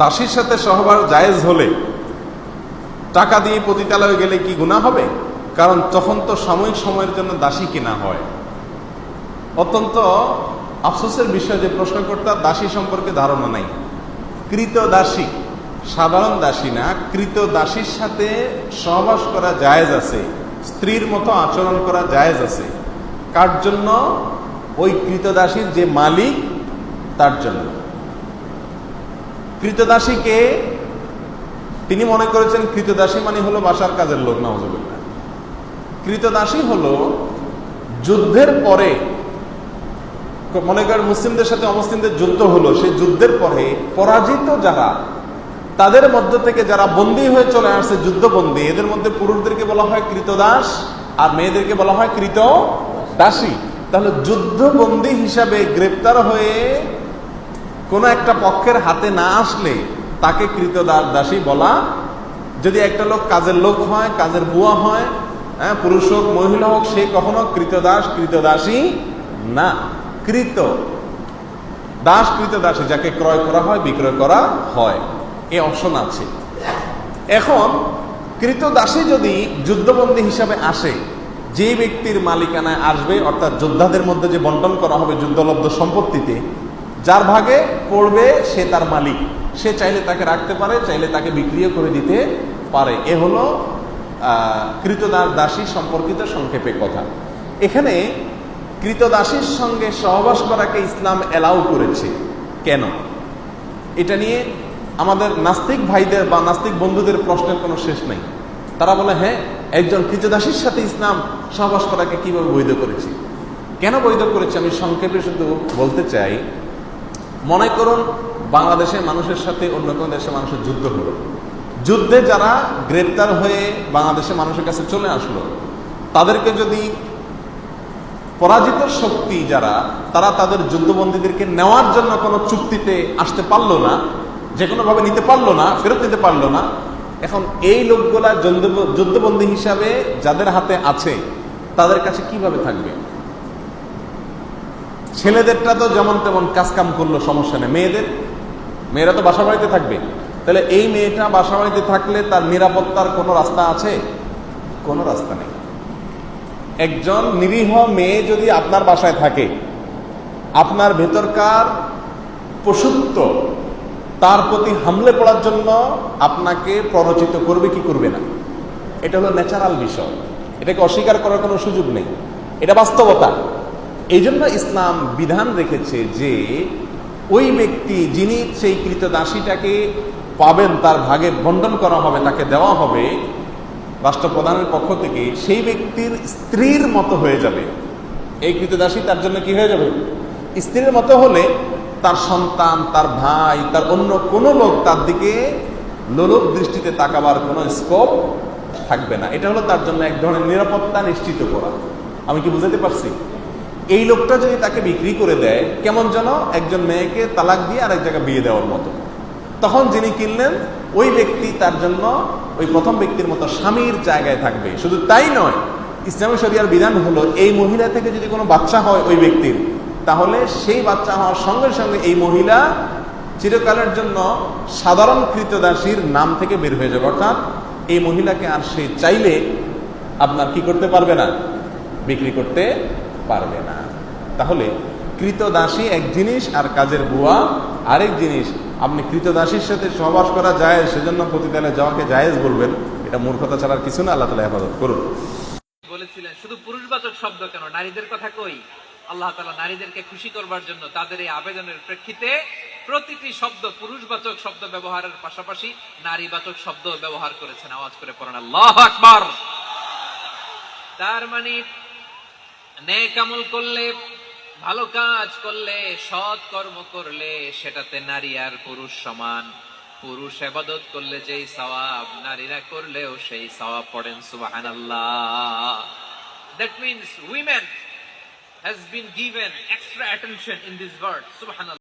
দাসীর সাথে সহবাস জায়েজ হলে টাকা দিয়ে পতিতালয়ে গেলে কি গুনাহ হবে? কারণ তখন তো সাময়িক সময়ের জন্য দাসী কেনা হয়। অত্যন্ত আফসোসের বিষয় যে প্রশ্নকর্তা দাসী সম্পর্কে ধারণা নাই। কৃত দাসী, সাধারণ দাসী না, কৃত দাসীর সাথে সহবাস করা জায়েজ আছে, স্ত্রীর মতো আচরণ করা জায়েজ আছে। কার জন্য? ওই কৃতদাসীর যে মালিক তার জন্য। কৃতদাসীকে তিনি মনে করেছেন কৃতদাসী মানে হলো বাসার কাজের লোক। নাউজুবিল্লাহ। কৃতদাসী হলো যুদ্ধের পরে, মনে করেন মুসলিমদের সাথে অমুসলিমদের যুদ্ধ হলো, সেই যুদ্ধের পরে পরাজিত যারা, তাদের মধ্য থেকে যারা বন্দী হয়ে চলে আসছে, যুদ্ধবন্দী, এদের মধ্যে পুরুষদেরকে বলা হয় কৃতদাস আর মেয়েদেরকে বলা হয় কৃতদাসী। তাহলে যুদ্ধবন্দী হিসাবে গ্রেপ্তার হয়ে কোনো একটা পক্ষের হাতে না আসলে তাকে কৃতদাস দাসী বলা। যদি একটা লোক কাজের লোক হয়, কাজের বুয়া হয়, পুরুষ হোক মহিলা হোক, সে কখনো কৃতদাস কৃতদাসী না। কৃত দাস কৃতদাসী যাকে ক্রয় করা হয়, বিক্রয় করা হয়, এই অপশন আছে। এখন কৃতদাসী যদি যুদ্ধবন্দী হিসাবে আসে, যে ব্যক্তির মালিকানায় আসবে, অর্থাৎ যোদ্ধাদের মধ্যে যে বন্টন করা হবে যুদ্ধলব্ধ সম্পত্তিতে, যার ভাগে পড়বে সে তার মালিক। সে চাইলে তাকে রাখতে পারে, চাইলে তাকে বিক্রিও করে দিতে পারে। এ হলো কৃতদাস দাসী সম্পর্কিত সংক্ষেপে কথা। এখানে কৃতদাসীর সঙ্গে সহবাস করাকে ইসলাম এলাও করেছে কেন? এটা নিয়ে আমাদের নাস্তিক ভাইদের বা নাস্তিক বন্ধুদের প্রশ্নের কোনো শেষ নেই। তারা বলে, হ্যাঁ, একজন কৃতদাসীর সাথে ইসলাম সহবাস করাকে কিভাবে বৈধ করেছে? কেন বৈধ করেছে আমি সংক্ষেপে শুধু বলতে চাই। মনে করুন বাংলাদেশের মানুষের সাথে অন্য কোনো দেশের মানুষের যুদ্ধ হলো, যুদ্ধে যারা গ্রেপ্তার হয়ে বাংলাদেশের মানুষের কাছে চলে আসলো, তাদেরকে যদি পরাজিত শক্তি যারা, তারা তাদের যুদ্ধবন্দীদেরকে নেওয়ার জন্য কোনো চুক্তিতে আসতে পারলো না, যে কোনোভাবে নিতে পারলো না, ফেরত নিতে পারলো না, এখন এই লোকগুলা যুদ্ধবন্দী হিসাবে যাদের হাতে আছে তাদের কাছে কিভাবে থাকবে? ছেলেদেরটা তো যেমন তেমন কাজকাম করলো, সমস্যা নেই। মেয়েরা তো বাসা বাড়িতে থাকবে। তাহলে এই মেয়েটা বাসা বাড়িতে থাকলে তার নিরাপত্তার কোনো রাস্তা আছে? কোনো রাস্তা নেই। একজন নিরীহ মেয়ে যদি আপনার বাসায় থাকে, আপনার ভেতরকার পশুত্ব তার প্রতি হামলে পড়ার জন্য আপনাকে প্ররোচিত করবে কি করবে না? এটা হলো ন্যাচারাল বিষয়, এটাকে অস্বীকার করার কোনো সুযোগ নেই, এটা বাস্তবতা। এই জন্য ইসলাম বিধান রেখেছে যে ওই ব্যক্তি যিনি সেই কৃতদাসীটাকে পাবেন, তার ভাগে বন্টন করা হবে, তাকে দেওয়া হবে রাষ্ট্রপ্রধানের পক্ষ থেকে, সেই ব্যক্তির স্ত্রীর মতো হয়ে যাবে। এই কৃতদাসী তার জন্য কি হয়ে যাবে? স্ত্রীর মতো হলে তার সন্তান, তার ভাই, তার অন্য কোনো লোক তার দিকে লোলুপ দৃষ্টিতে তাকাবার কোনো স্কোপ থাকবে না। এটা হলো তার জন্য এক ধরনের নিরাপত্তা নিশ্চিত করা। আমি কি বুঝাতে পারছি? এই লোকটা যদি তাকে বিক্রি করে দেয়, কেমন যেন একজন মেয়েকে তালাক দিয়ে আরেক জায়গায় বিয়ে দেওয়ার মতো। তখন যিনি কিনলেন ওই ব্যক্তি তার জন্য ওই প্রথম ব্যক্তির মতো স্বামীর জায়গায় থাকবে। শুধু তাই নয়, ইসলামী শরিয়ার বিধান হলো এই মহিলা থেকে যদি কোনো বাচ্চা হয় ওই ব্যক্তির, তাহলে সেই বাচ্চা হওয়ার সঙ্গে সঙ্গে এই মহিলা চিরকালের জন্য সাধারণ কৃতদাসীর নাম থেকে বের হয়ে যাবে। অর্থাৎ এই মহিলাকে আর সে চাইলে আপনার কি করতে পারবে না? বিক্রি করতে পারবে না। তাহলে কৃতদাসী এক জিনিস আর কাজের বুয়া আরেক জিনিস। আপনি কৃতদাসীর সাথে সহবাস করা যায়, সেজন্য পতিতালয়ে যাওয়াকে জায়েজ বলবেন, এটা মূর্খতা ছাড়ার কিছু না। আল্লাহ তাআলা হেফাজত করুন। বলেছিলেন শুধু পুরুষবাচক শব্দ কেন, নারীদের কথা কই? আল্লাহ তাআলা নারীদেরকে খুশি করবার জন্য তাদের এই আবেদনের প্রেক্ষিতে প্রতিটি শব্দ পুরুষবাচক শব্দ ব্যবহারের পাশাপাশি নারীবাচক শব্দ ব্যবহার করেছেন। আওয়াজ করে পড়েন আল্লাহু আকবার। তার মানে নেক আমল করলে, ভালো কাজ করলে, সৎ কর্ম করলে সেটাতে নারী আর পুরুষ সমান। পুরুষ ইবাদত করলে যেই সওয়াব, নারীরা করলেও সেই সওয়াব। পড়েন সুবহানাল্লাহ। That means women has been given extra attention in this word, subhanallah.